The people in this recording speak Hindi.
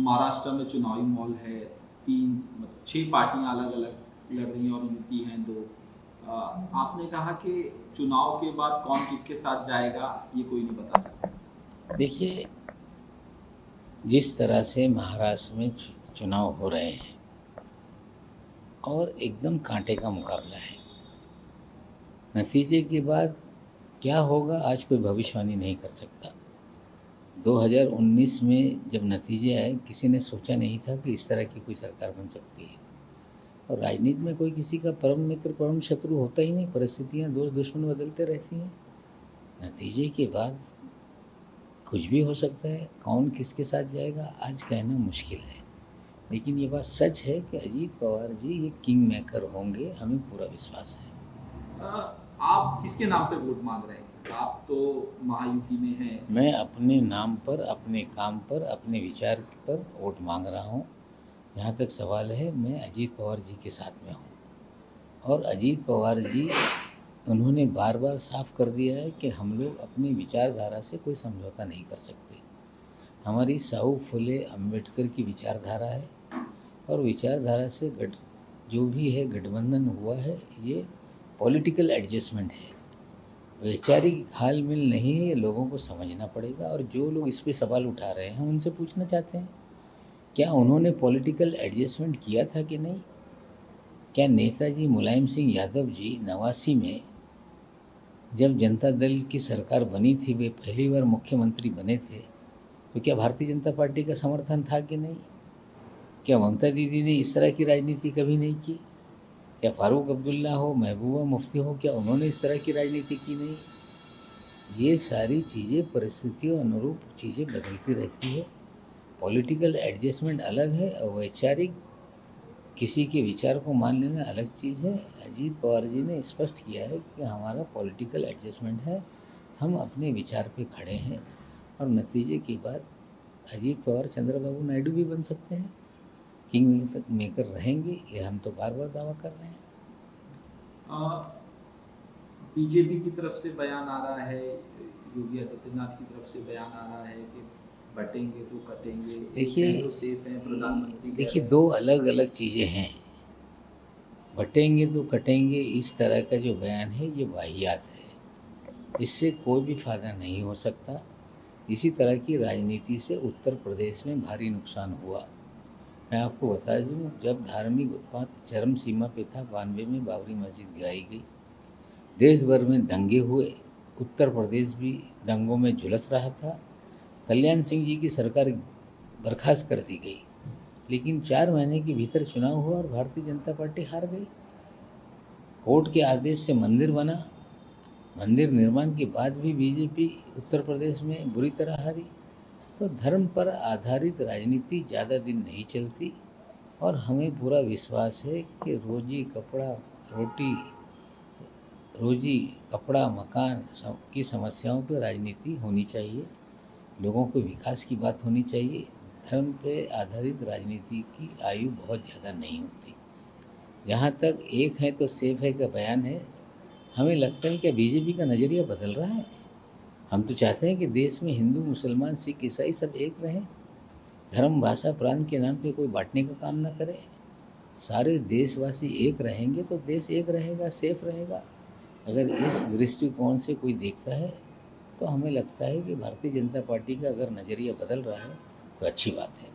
महाराष्ट्र में चुनावी माहौल है, 3 मतलब 6 पार्टियाँ अलग-अलग लड़ रही हैं और यूपी हैं 2। आपने कहा कि चुनाव के बाद कौन किसके साथ जाएगा, ये कोई नहीं बता सकता। देखिए, जिस तरह से महाराष्ट्र में चुनाव हो रहे हैं और एकदम कांटे का मुकाबला है। नतीजे के बाद क्या होगा आज कोई भविष्यवाणी नहीं कर सकता। 2019 में जब नतीजे आए किसी ने सोचा नहीं था कि इस तरह की कोई सरकार बन सकती है। और राजनीति में कोई किसी का परम मित्र परम शत्रु होता ही नहीं, परिस्थितियाँ दोस्त दुश्मन बदलते रहती हैं। नतीजे के बाद कुछ भी हो सकता है, कौन किसके साथ जाएगा आज कहना मुश्किल है। लेकिन ये बात सच है कि अजीत पवार जी ये किंग मेकर होंगे, हमें पूरा विश्वास है। आप किसके नाम पे वोट मांग रहे हैं? आप तो महायुति में हैं। मैं अपने नाम पर, अपने काम पर, अपने विचार पर वोट मांग रहा हूँ। जहाँ तक सवाल है, मैं अजीत पवार जी के साथ में हूँ। और अजीत पवार जी उन्होंने बार बार साफ कर दिया है कि हम लोग अपनी विचारधारा से कोई समझौता नहीं कर सकते। हमारी साहू फुले अम्बेडकर की विचारधारा है और विचारधारा से जो भी है गठबंधन हुआ है, ये पॉलिटिकल एडजस्टमेंट है, वैचारिक हाल मिल नहीं है। ये लोगों को समझना पड़ेगा। और जो लोग इस पे सवाल उठा रहे हैं उनसे पूछना चाहते हैं, क्या उन्होंने पॉलिटिकल एडजस्टमेंट किया था कि नहीं? क्या नेताजी मुलायम सिंह यादव जी 89 में जब जनता दल की सरकार बनी थी, वे पहली बार मुख्यमंत्री बने थे, तो क्या भारतीय जनता पार्टी का समर्थन था कि नहीं? क्या ममता दीदी ने इस तरह की राजनीति कभी नहीं की? क्या फारूक अब्दुल्ला हो, महबूबा मुफ्ती हो, क्या उन्होंने इस तरह की राजनीति की नहीं? ये सारी चीज़ें परिस्थितियों अनुरूप चीज़ें बदलती रहती है। पॉलिटिकल एडजस्टमेंट अलग है और वैचारिक किसी के विचार को मान लेना अलग चीज़ है। अजीत पवार जी ने स्पष्ट किया है कि हमारा पॉलिटिकल एडजस्टमेंट है, हम अपने विचार पे खड़े हैं। और नतीजे के बाद अजीत पवार चंद्रबाबू नायडू भी बन सकते हैं, किंग मेकर रहेंगे, ये हम तो बार बार दावा कर रहे हैं। बीजेपी की तरफ से बयान आ रहा है, योगी आदित्यनाथ की तरफ से बयान आ रहा है कि बटेंगे तो कटेंगे, एक देखिए नेहरू सेफ है, प्रधानमंत्री कह देखिए रहे हैं। दो अलग अलग चीज़ें हैं। बटेंगे तो कटेंगे इस तरह का जो बयान है ये वाहियात है, इससे कोई भी फायदा नहीं हो सकता। इसी तरह की राजनीति से उत्तर प्रदेश में भारी नुकसान हुआ। मैं आपको बता दूं, जब धार्मिक उत्पात चरम सीमा पे था, 92 में बाबरी मस्जिद गिराई गई, देश भर में दंगे हुए, उत्तर प्रदेश भी दंगों में झुलस रहा था। कल्याण सिंह जी की सरकार बर्खास्त कर दी गई, लेकिन 4 महीने के भीतर चुनाव हुआ और भारतीय जनता पार्टी हार गई। कोर्ट के आदेश से मंदिर बना, मंदिर निर्माण के बाद भी बीजेपी उत्तर प्रदेश में बुरी तरह हारी। तो धर्म पर आधारित राजनीति ज़्यादा दिन नहीं चलती। और हमें पूरा विश्वास है कि रोजी कपड़ा मकान की समस्याओं पर राजनीति होनी चाहिए। लोगों को विकास की बात होनी चाहिए। धर्म पे आधारित राजनीति की आयु बहुत ज़्यादा नहीं होती। जहाँ तक एक है तो सेफ है का बयान है, हमें लगता है कि बीजेपी का नज़रिया बदल रहा है। हम तो चाहते हैं कि देश में हिंदू मुसलमान सिख ईसाई सब एक रहें, धर्म भाषा प्रांत के नाम पे कोई बांटने का काम ना करे। सारे देशवासी एक रहेंगे तो देश एक रहेगा, सेफ रहेगा। अगर इस दृष्टिकोण से कोई देखता है तो हमें लगता है कि भारतीय जनता पार्टी का अगर नज़रिया बदल रहा है तो अच्छी बात है।